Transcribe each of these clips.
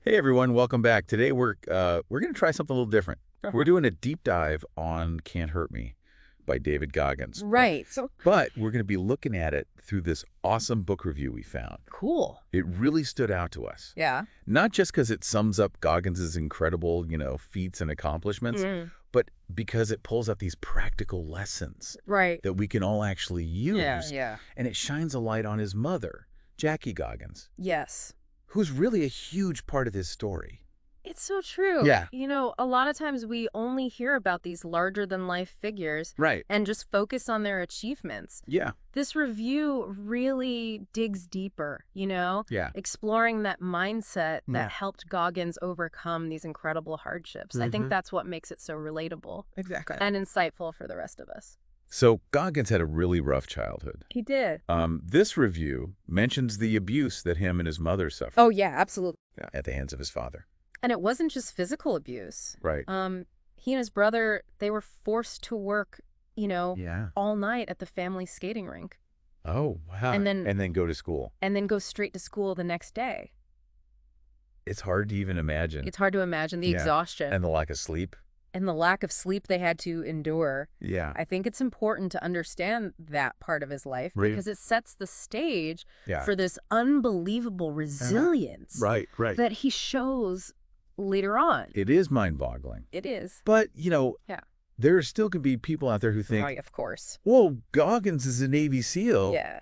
Hey everyone, welcome back. Today we're going to try something a little different. We're doing a deep dive on Can't Hurt Me by David Goggins. Right. So But we're going to be looking at it through this awesome book review we found. cool. It really stood out to us. Yeah. Not just because it sums up Goggins' incredible, feats and accomplishments, but because it pulls out these practical lessons Right. that we can all actually use. Yeah. And it shines a light on his mother, Jackie Goggins, Yes. who's really a huge part of this story. It's so true. Yeah. A lot of times we only hear about these larger than life figures Right. and just focus on their achievements. Yeah. This review really digs deeper, Yeah. exploring that mindset Yeah. that helped Goggins overcome these incredible hardships. I think that's what makes it so relatable Exactly. and insightful for the rest of us. So Goggins had a really rough childhood. He did. This review mentions the abuse that him and his mother suffered Oh, yeah, absolutely. at the hands of his father. And it wasn't just physical abuse. Right. He and his brother, they were forced to work, Yeah. all night at the family skating rink Oh, wow. And then- and then go to school. and then go straight to school the next day. It's hard to even imagine. It's hard to imagine the Yeah. exhaustion And the lack of sleep. and the lack of sleep they had to endure. Yeah. I think it's important to understand that part of his life Right. because it sets the stage Yeah. for this unbelievable resilience Right. that he shows later on. It is mind-boggling. It is. But, Yeah. there still could be people out there who think, Right, of course. well, Goggins is a Navy SEAL. Yeah.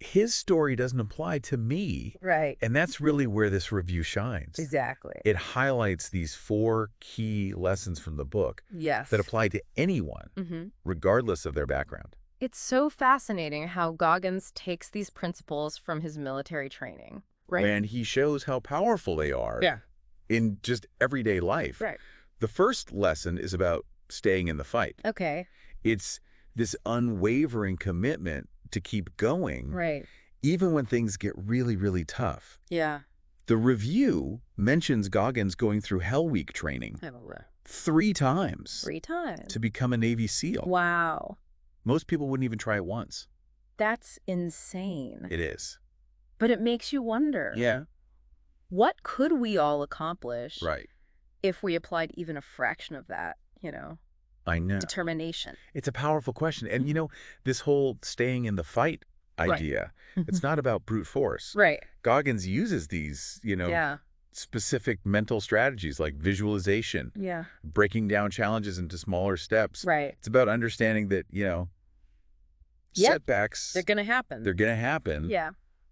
His story doesn't apply to me. Right. And that's really where this review shines. Exactly. It highlights these 4 key lessons from the book Yes. that apply to anyone, regardless of their background. It's so fascinating how Goggins takes these principles from his military training. Right. And he shows how powerful they are Yeah. in just everyday life. Right. The first lesson is about staying in the fight. Okay. It's this unwavering commitment to keep going, Right. even when things get really, really tough. Yeah. The review mentions Goggins going through Hell Week training 3 times 3 times. to become a Navy SEAL. Wow. Most people wouldn't even try it once. That's insane. It is. But it makes you wonder. Yeah. What could we all accomplish Right. if we applied even a fraction of that, I know. determination? It's a powerful question. And, this whole staying in the fight idea, it's not about brute force. Right. Goggins uses these, Yeah. specific mental strategies like visualization, Yeah. breaking down challenges into smaller steps. Right. It's about understanding that, Yep. setbacks, They're going to happen. they're going to happen, Yeah.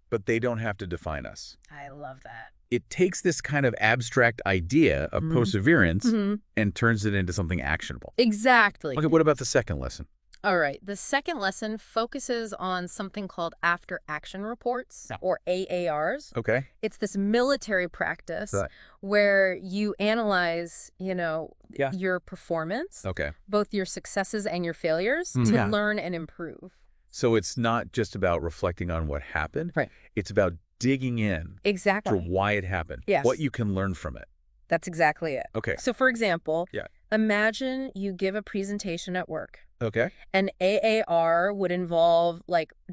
but they don't have to define us. I love that. It takes this kind of abstract idea of perseverance and turns it into something actionable. Exactly. Okay, what about the second lesson? All right. The second lesson focuses on something called after-action reports, or AARs. Okay. It's this military practice Right. where you analyze, Yeah. your performance, Okay. both your successes and your failures, to Yeah. learn and improve. So it's not just about reflecting on what happened. Right. It's about digging in for Exactly. why it happened, Yes. what you can learn from it. That's exactly it. Okay. So, for example, Yeah. imagine you give a presentation at work. Okay. An AAR would involve,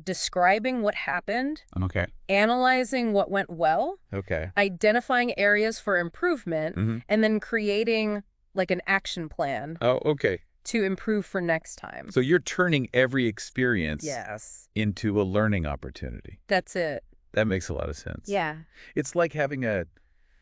describing what happened, Okay. analyzing what went well, Okay. identifying areas for improvement, and then creating, an action plan Oh, okay. to improve for next time. So you're turning every experience Yes. into a learning opportunity. That's it. That makes a lot of sense. Yeah. It's like having a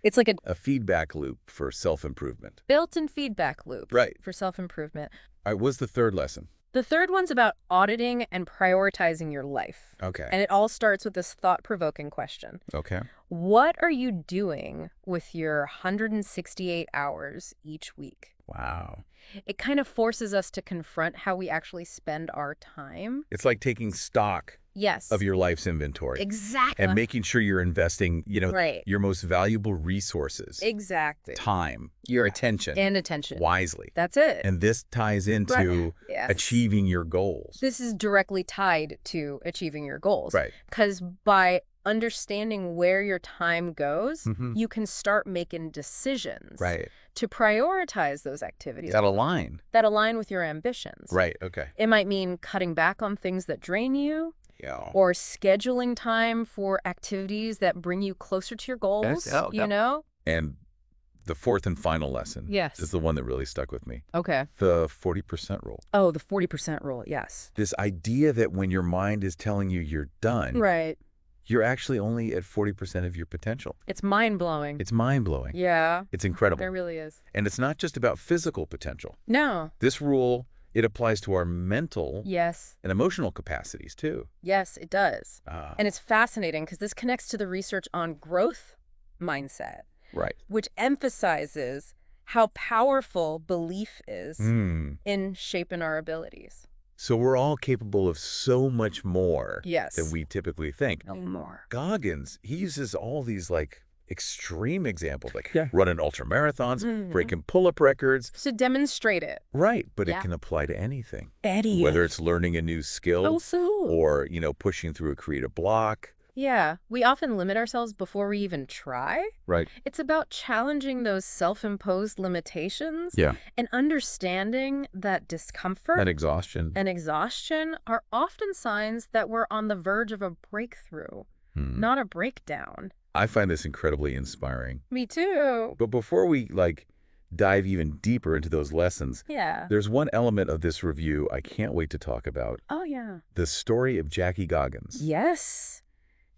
It's like a feedback loop for self-improvement. built-in feedback loop Right. for self-improvement. All right, what's the third lesson? The third one's about auditing and prioritizing your life. Okay. And it all starts with this thought-provoking question. Okay. What are you doing with your 168 hours each week? Wow. It kind of forces us to confront how we actually spend our time. It's like taking stock Yes. of your life's inventory. Exactly. And making sure you're investing, Right. your most valuable resources, Exactly. time, your attention, And attention. wisely. That's it. And this ties into Yes. achieving your goals. This is directly tied to achieving your goals. Right. Because by understanding where your time goes, you can start making decisions Right. to prioritize those activities That align. that align with your ambitions. Right. Okay. It might mean cutting back on things that drain you. Yeah. or scheduling time for activities that bring you closer to your goals, you know? And the fourth and final lesson Yes. is the one that really stuck with me. Okay. The 40% rule. Oh, the 40% rule, yes. This idea that when your mind is telling you you're done, Right. you're actually only at 40% of your potential. It's mind-blowing. It's mind-blowing. Yeah. It's incredible. It really is. And it's not just about physical potential. No. This rule, it applies to our mental Yes. and emotional capacities too. Yes, it does. Ah, And it's fascinating because this connects to the research on growth mindset, right. which emphasizes how powerful belief is in shaping our abilities. So we're all capable of so much more Yes. than we typically think. No more. Goggins, he uses all these like extreme examples, like Yeah. running ultramarathons, breaking pull-up records. To demonstrate it. Right, but Yeah. it can apply to anything. Eddie. Whether it's learning a new skill Also. or, pushing through a creative block. Yeah. We often limit ourselves before we even try. Right. It's about challenging those self-imposed limitations Yeah. and understanding that discomfort That exhaustion. and exhaustion are often signs that we're on the verge of a breakthrough, not a breakdown. I find this incredibly inspiring. Me too. But before we dive even deeper into those lessons, Yeah. there's one element of this review I can't wait to talk about. Oh, yeah. The story of Jackie Goggins. Yes.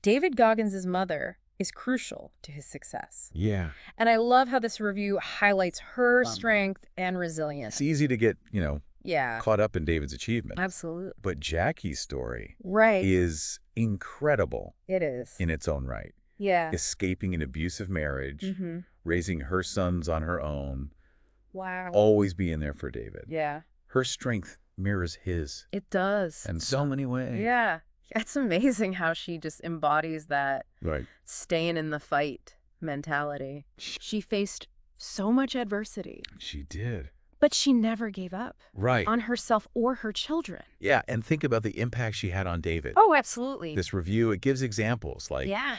David Goggins' mother is crucial to his success. Yeah. And I love how this review highlights her strength and resilience. It's easy to get, Yeah. caught up in David's achievement. Absolutely. But Jackie's story Right. is incredible It is. in its own right. Yeah. Escaping an abusive marriage, Mm-hmm. raising her sons on her own, Wow. always being there for David. Yeah. Her strength mirrors his It does. in so many ways. Yeah. It's amazing how she just embodies that Right. staying in the fight mentality. She faced so much adversity, She did. but she never gave up Right. on herself or her children. Yeah, and think about the impact she had on David. Oh, absolutely. This review, it gives examples like, Yeah.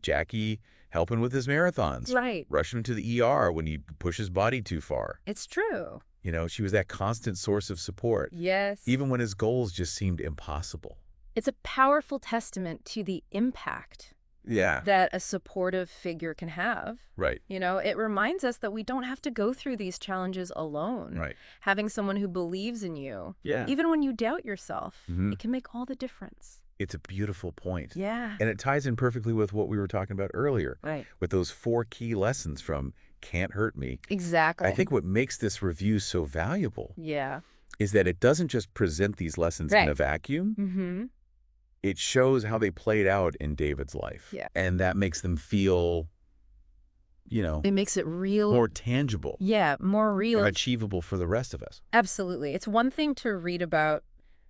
Jackie helping with his marathons, Right. rushing him to the ER when he pushed his body too far. It's true. She was that constant source of support, Yes. even when his goals just seemed impossible. It's a powerful testament to the impact Yeah. that a supportive figure can have. Right. It reminds us that we don't have to go through these challenges alone. Right. Having someone who believes in you, Yeah. even when you doubt yourself, Mhm. it can make all the difference. It's a beautiful point. Yeah. And it ties in perfectly with what we were talking about earlier, Right. with those 4 key lessons from Can't Hurt Me. Exactly. I think what makes this review so valuable Yeah. is that it doesn't just present these lessons in a Right. vacuum. Mm-hmm. It shows how they played out in David's life. Yeah. And that makes them feel, It makes it real. more tangible Yeah, more real. and achievable for the rest of us. Absolutely. It's one thing to read about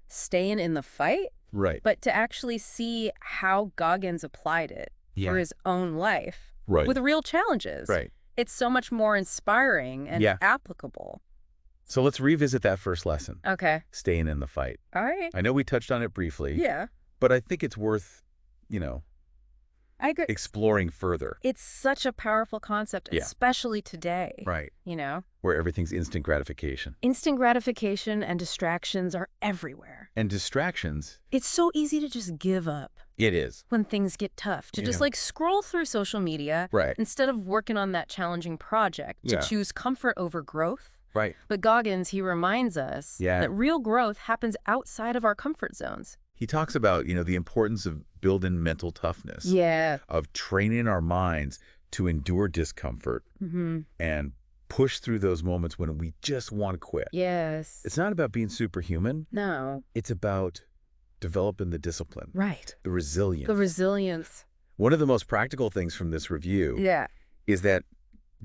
staying in the fight, Right. but to actually see how Goggins applied it for his own life Right. with real challenges. Right. It's so much more inspiring and Yeah. applicable. So let's revisit that first lesson, Okay. staying in the fight. All right. I know we touched on it briefly, Yeah. but I think it's worth, I agree. exploring further. It's such a powerful concept, Yeah. especially today. Right. Where everything's instant gratification. Instant gratification and distractions are everywhere. And distractions, It's so easy to just give up it is. when things get tough, to just Yeah. scroll through social media Right. instead of working on that challenging project, to Yeah. choose comfort over growth. Right. But Goggins, he reminds us Yeah. that real growth happens outside of our comfort zones. He talks about, the importance of building mental toughness. Yeah. Of training our minds to endure discomfort Mm-hmm. and push through those moments when we just want to quit. Yes. It's not about being superhuman. No. It's about developing the discipline, Right. the resilience. The resilience. One of the most practical things from this review Yeah. is that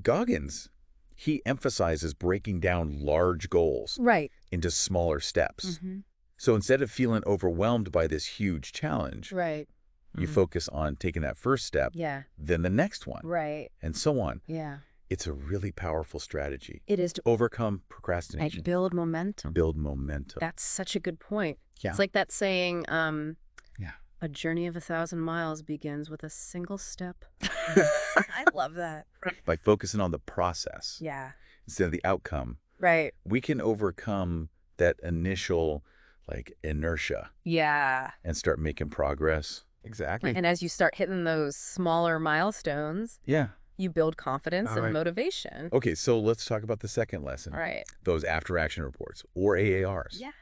Goggins, he emphasizes breaking down large goals Right. into smaller steps. Mm-hmm. So instead of feeling overwhelmed by this huge challenge, Right. you focus on taking that first step, Yeah. then the next one, Right. and so on. Yeah. It's a really powerful strategy. It is to Overcome procrastination. build momentum. Build momentum. That's such a good point. Yeah. It's like that saying, Yeah. a journey of 1,000 miles begins with a single step. I love that. By focusing on the process Yeah. instead of the outcome, Right. we can overcome that initial like inertia Yeah. and start making progress. Exactly. And as you start hitting those smaller milestones, Yeah. you build confidence All and right. motivation. Okay, so let's talk about the second lesson. All right. Those after-action reports, or AARs. Yeah.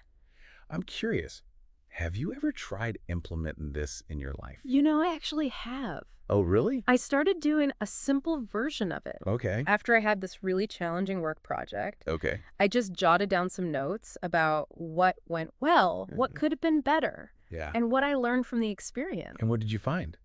I'm curious, have you ever tried implementing this in your life? I actually have. Oh, really? I started doing a simple version of it. Okay. After I had this really challenging work project, Okay. I just jotted down some notes about what went well, what could have been better, Yeah. and what I learned from the experience. And what did you find?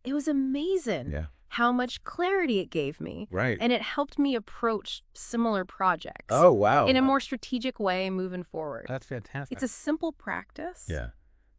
It was amazing Yeah. how much clarity it gave me. Right. And it helped me approach similar projects Oh, wow. in a more strategic way moving forward. That's fantastic. It's a simple practice, Yeah.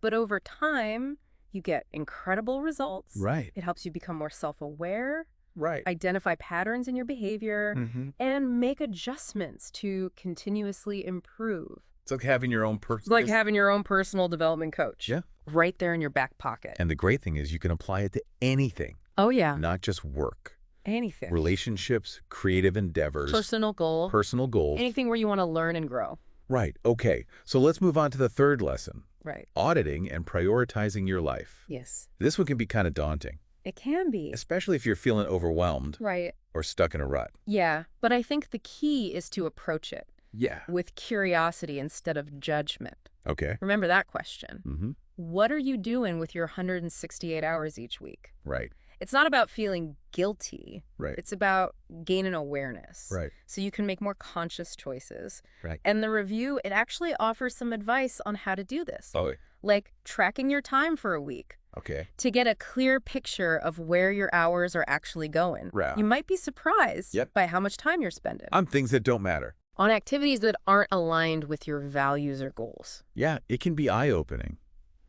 but over time, you get incredible results. Right. It helps you become more self-aware, Right. identify patterns in your behavior, and make adjustments to continuously improve. It's like having your own It's personal... like having your own personal development coach. Yeah. Right there in your back pocket. And the great thing is you can apply it to anything, Oh, yeah. not just work. Anything. Relationships, creative endeavors, Personal goal. personal goals. Anything where you want to learn and grow. Right. Okay. So let's move on to the third lesson. Right. Auditing and prioritizing your life. Yes. This one can be kind of daunting, It can be. especially if you're feeling overwhelmed Right. or stuck in a rut. Yeah. But I think the key is to approach it Yeah. with curiosity instead of judgment. Okay. Remember that question. Mm-hmm. What are you doing with your 168 hours each week? Right. It's not about feeling guilty. Right. It's about gaining awareness. Right. So you can make more conscious choices. Right. And the review, it actually offers some advice on how to do this. Oh, Like tracking your time for a week okay. to get a clear picture of where your hours are actually going. Right. You might be surprised Yep. by how much time you're spending On things that don't matter. on activities that aren't aligned with your values or goals. Yeah, it can be eye-opening.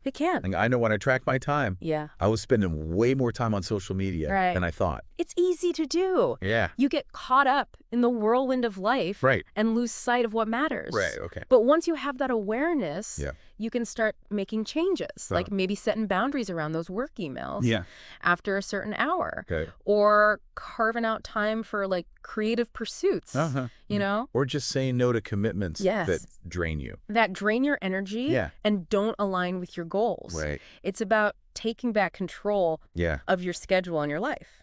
It can. Like, I know when I track my time, Yeah. I was spending way more time on social media Right. than I thought. It's easy to do. Yeah. You get caught up in the whirlwind of life Right. and lose sight of what matters. Right. Okay. But once you have that awareness, Yeah. you can start making changes, like maybe setting boundaries around those work emails Yeah. after a certain hour, Okay. or carving out time for like creative pursuits, Uh-huh. you know, Or just saying no to commitments Yes. that drain you. that drain your energy Yeah. and don't align with your goals. Right. It's about taking back control Yeah. of your schedule and your life.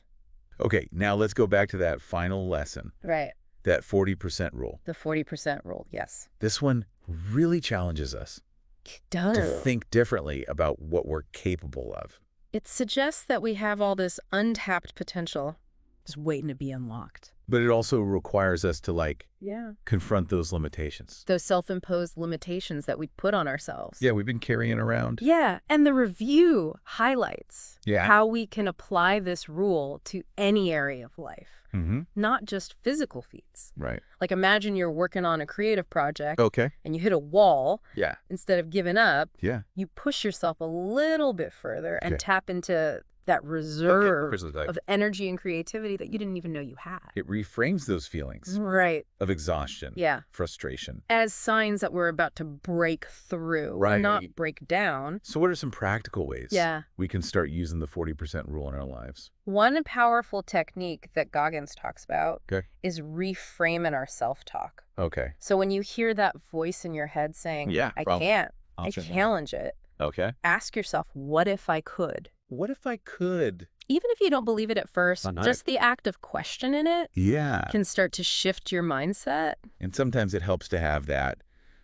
Okay, now let's go back to that final lesson, Right. that 40% rule. The 40% rule. Yes. This one really challenges us It does. to think differently about what we're capable of. It suggests that we have all this untapped potential just waiting to be unlocked. But it also requires us to, Yeah. confront those limitations. Those self-imposed limitations that we put on ourselves. Yeah, we've been carrying around. Yeah. And the review highlights Yeah. how we can apply this rule to any area of life, Mm-hmm. not just physical feats. Right. Like imagine you're working on a creative project Okay. and you hit a wall. Yeah. Instead of giving up, Yeah. you push yourself a little bit further and Okay. tap into that reserve Okay. of energy and creativity that you didn't even know you had. It reframes those feelings Right. of exhaustion, Yeah. frustration. As signs that we're about to break through, Right. not break down. So what are some practical ways Yeah. we can start using the 40% rule in our lives? One powerful technique that Goggins talks about Okay. is reframing our self-talk. Okay. So when you hear that voice in your head saying, Yeah, I problem. can't, I'll I check that. challenge it, Okay. ask yourself, what if I could? What if I could? Even if you don't believe it at first, Not just the act of questioning it Yeah. can start to shift your mindset. And sometimes it helps to have that,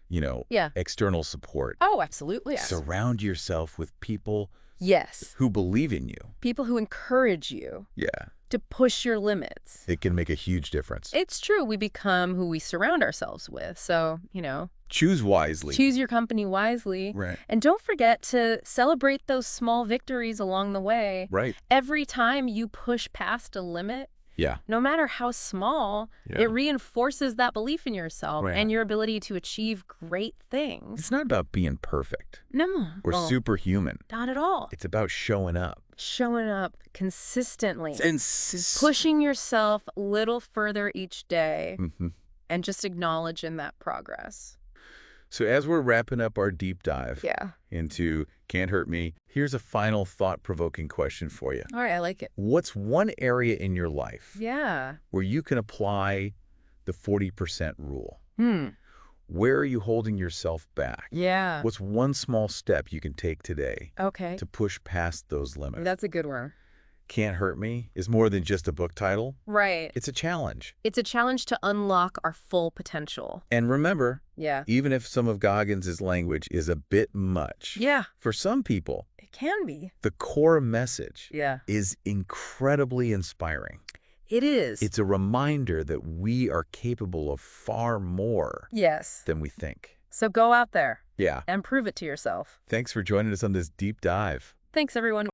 Yeah. external support. Oh, absolutely. Yes. Surround yourself with people Yes. who believe in you. People who encourage you Yeah. to push your limits. It can make a huge difference. It's true. We become who we surround ourselves with. So, Choose wisely. choose your company wisely. Right. And don't forget to celebrate those small victories along the way. Right. Every time you push past a limit, Yeah. no matter how small, Yeah. it reinforces that belief in yourself Right. and your ability to achieve great things. It's not about being perfect No. or well, superhuman. Not at all. It's about showing up. Showing up consistently. And Pushing yourself a little further each day Mhm. and just acknowledging that progress. So as we're wrapping up our deep dive Yeah. into Can't Hurt Me, here's a final thought-provoking question for you. All right. I like it. What's one area in your life Yeah. where you can apply the 40% rule? Where are you holding yourself back? Yeah. What's one small step you can take today Okay. to push past those limits? That's a good one. Can't Hurt Me is more than just a book title. Right. It's a challenge. It's a challenge to unlock our full potential. And remember, Yeah. even if some of Goggins' language is a bit much, Yeah. for some people, It can be. the core message Yeah. is incredibly inspiring. It is. It's a reminder that we are capable of far more Yes. than we think. So go out there Yeah. and prove it to yourself. Thanks for joining us on this deep dive. Thanks, everyone.